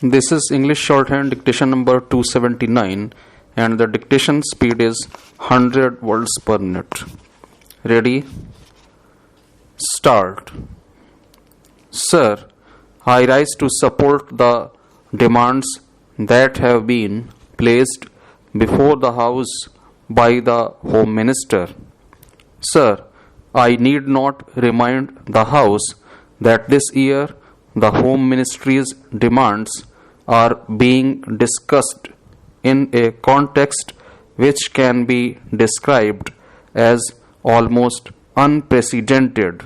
This is English shorthand dictation number 279 and the dictation speed is 100 words per minute. Ready? Start. Sir, I rise to support the demands that have been placed before the House by the Home Minister. Sir, I need not remind the House that this year the Home Ministry's demands are being discussed in a context which can be described as almost unprecedented.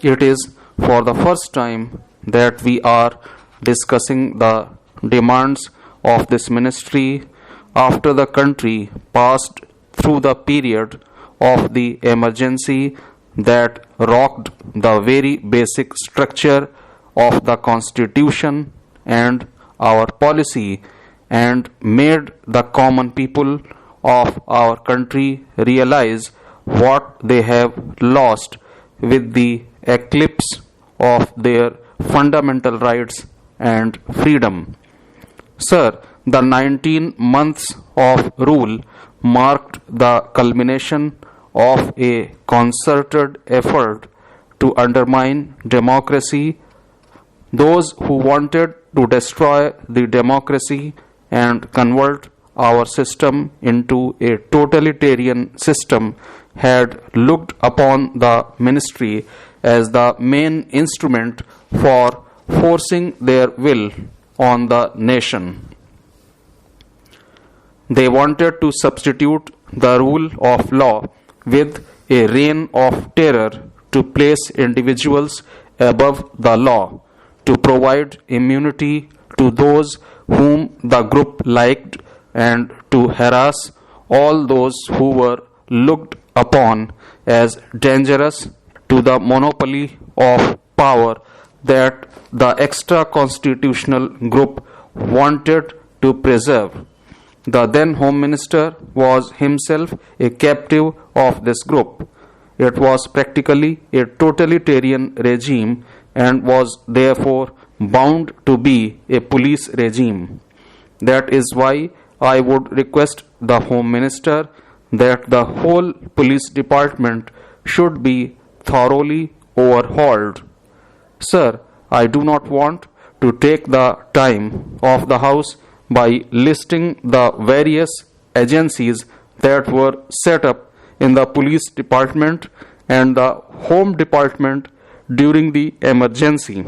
It is for the first time that we are discussing the demands of this ministry after the country passed through the period of the emergency that rocked the very basic structure of the Constitution and our policy and made the common people of our country realize what they have lost with the eclipse of their fundamental rights and freedom. Sir, the 19 months of rule marked the culmination of a concerted effort to undermine democracy. Those who wanted to destroy the democracy and convert our system into a totalitarian system had looked upon the ministry as the main instrument for forcing their will on the nation. They wanted to substitute the rule of law with a reign of terror to place individuals above the law, to provide immunity to those whom the group liked, and to harass all those who were looked upon as dangerous to the monopoly of power that the extra constitutional group wanted to preserve. The then Home Minister was himself a captive of this group. It was practically a totalitarian regime and was therefore bound to be a police regime. That is why I would request the Home Minister that the whole police department should be thoroughly overhauled. Sir, I do not want to take the time of the House by listing the various agencies that were set up in the police department and the home department during the emergency.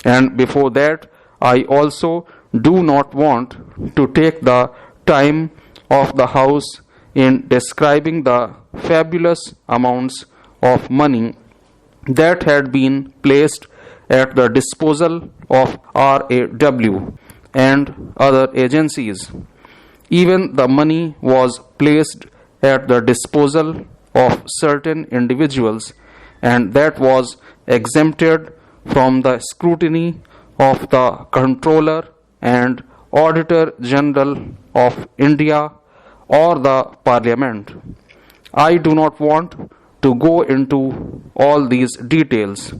And before that, I also do not want to take the time of the House in describing the fabulous amounts of money that had been placed at the disposal of RAW and other agencies. Even the money was placed at the disposal of certain individuals, and that was exempted from the scrutiny of the Comptroller and Auditor General of India or the Parliament. I do not want to go into all these details,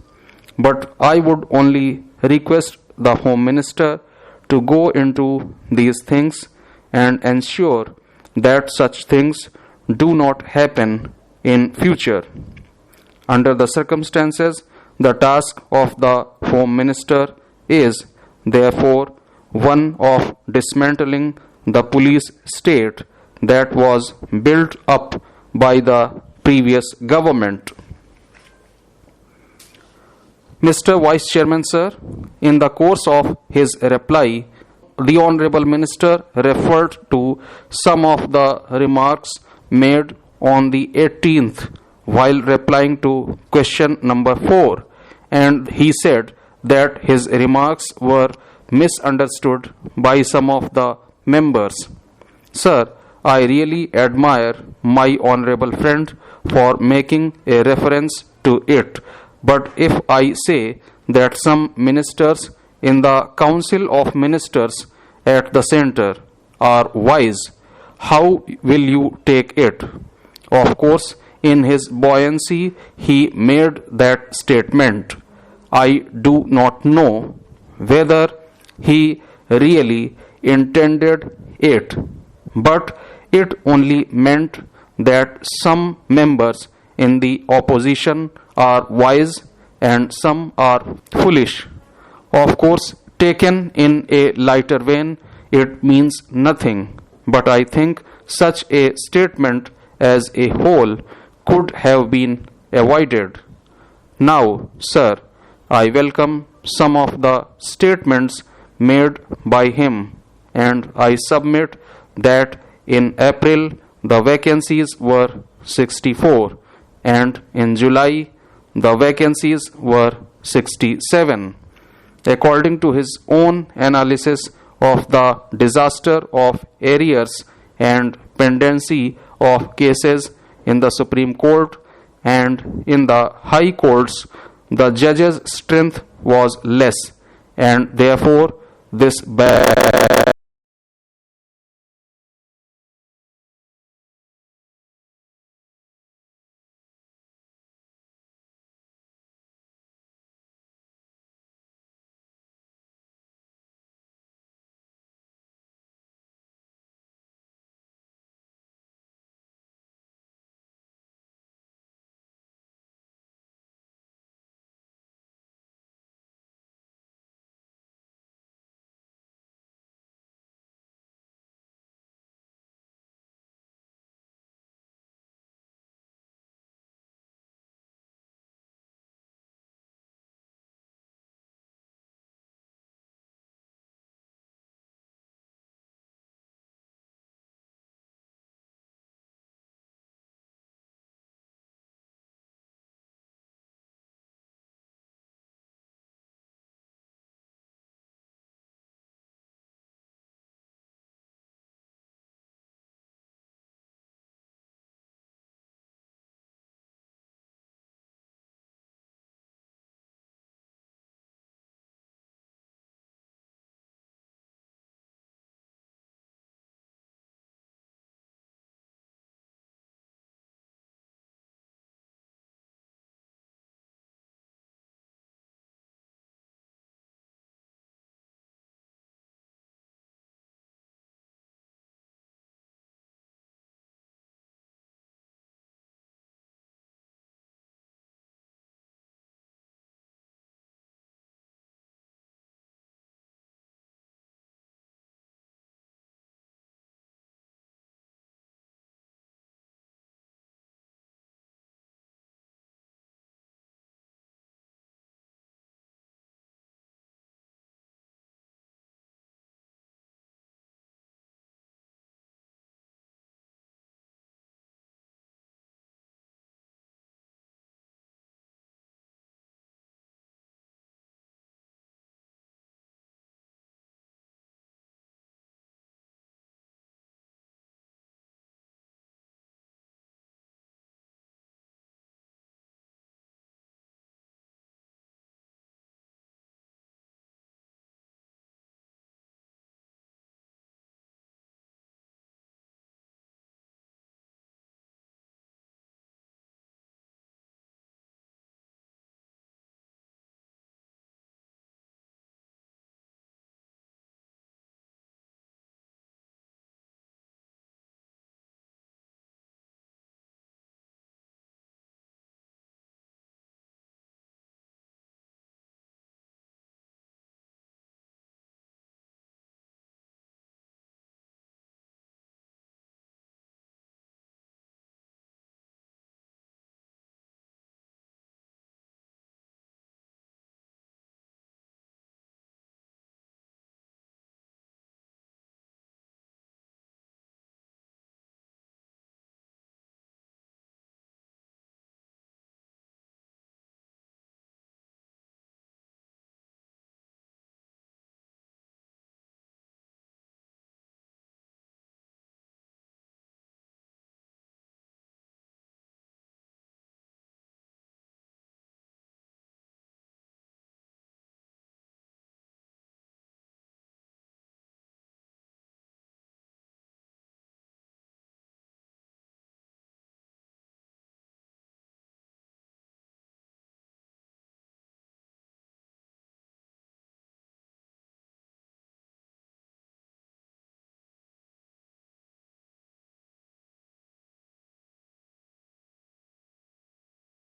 but I would only request the Home Minister to go into these things and ensure that such things do not happen in future. Under the circumstances, the task of the Home Minister is therefore one of dismantling the police state that was built up by the previous government. Mr. Vice Chairman, sir, in the course of his reply, the Honorable Minister referred to some of the remarks made on the 18th while replying to question number 4, and he said that his remarks were misunderstood by some of the members. Sir, I really admire my honorable friend for making a reference to it, but if I say that some ministers in the Council of Ministers at the center are wise, how will you take it? Of course, in his buoyancy, he made that statement. I do not know whether he really intended it, but it only meant that some members in the opposition are wise and some are foolish. Of course, taken in a lighter vein, it means nothing, but I think such a statement as a whole could have been avoided. Now, sir, I welcome some of the statements made by him, and I submit that in April the vacancies were 64 and in July the vacancies were 67. According to his own analysis of the disaster of arrears and pendency of cases in the Supreme Court and in the High Courts, the judges' strength was less, and therefore this